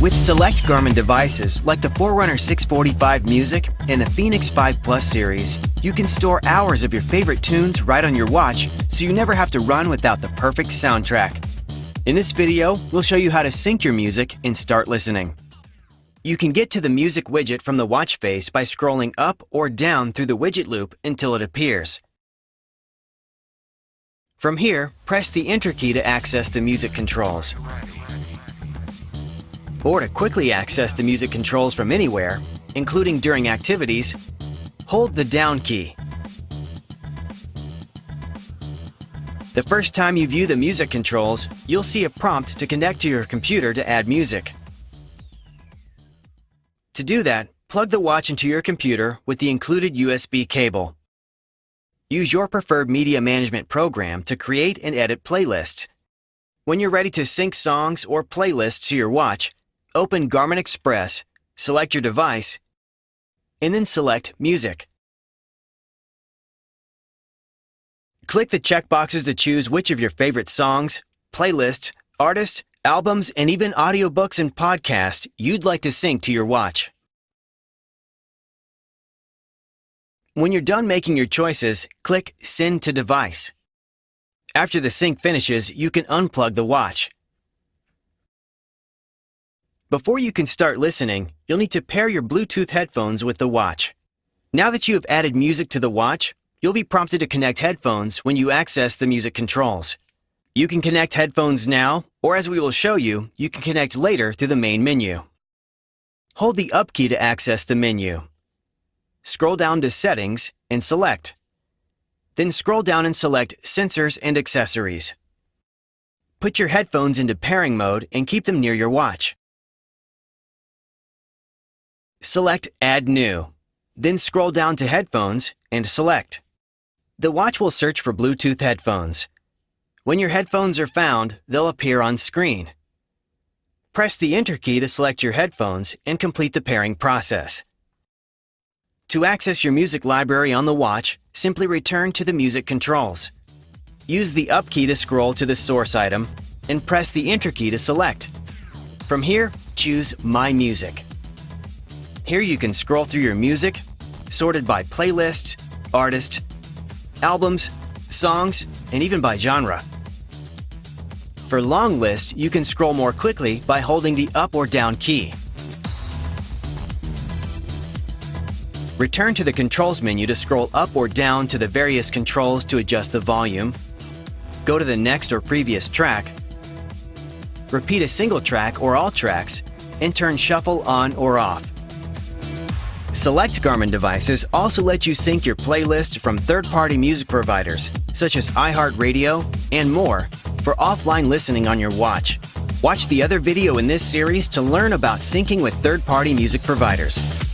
With select Garmin devices like the Forerunner 645 Music and the Fenix 5 Plus series, you can store hours of your favorite tunes right on your watch, so you never have to run without the perfect soundtrack. In this video, we'll show you how to sync your music and start listening. You can get to the music widget from the watch face by scrolling up or down through the widget loop until it appears. From here, press the Enter key to access the music controls. Or to quickly access the music controls from anywhere, including during activities, hold the Down key. The first time you view the music controls, you'll see a prompt to connect to your computer to add music. To do that, plug the watch into your computer with the included USB cable. Use your preferred media management program to create and edit playlists. When you're ready to sync songs or playlists to your watch, open Garmin Express, select your device, and then select Music. Click the checkboxes to choose which of your favorite songs, playlists, artists, albums, and even audiobooks and podcasts you'd like to sync to your watch. When you're done making your choices, click Send to Device. After the sync finishes, you can unplug the watch. Before you can start listening, you'll need to pair your Bluetooth headphones with the watch. Now that you have added music to the watch, you'll be prompted to connect headphones when you access the music controls. You can connect headphones now, or as we will show you, you can connect later through the main menu. Hold the Up key to access the menu. Scroll down to Settings and select. Then scroll down and select Sensors and Accessories. Put your headphones into pairing mode and keep them near your watch. Select Add New. Then scroll down to Headphones and select. The watch will search for Bluetooth headphones. When your headphones are found, they'll appear on screen. Press the Enter key to select your headphones and complete the pairing process. To access your music library on the watch, simply return to the music controls. Use the Up key to scroll to the source item and press the Enter key to select. From here, choose My Music. Here you can scroll through your music, sorted by playlists, artists, albums, songs, and even by genre. For long lists, you can scroll more quickly by holding the Up or Down key. Return to the Controls menu to scroll up or down to the various controls to adjust the volume. Go to the next or previous track. Repeat a single track or all tracks, and turn Shuffle on or off. Select Garmin devices also let you sync your playlist from third-party music providers, such as iHeartRadio and more, for offline listening on your watch. Watch the other video in this series to learn about syncing with third-party music providers.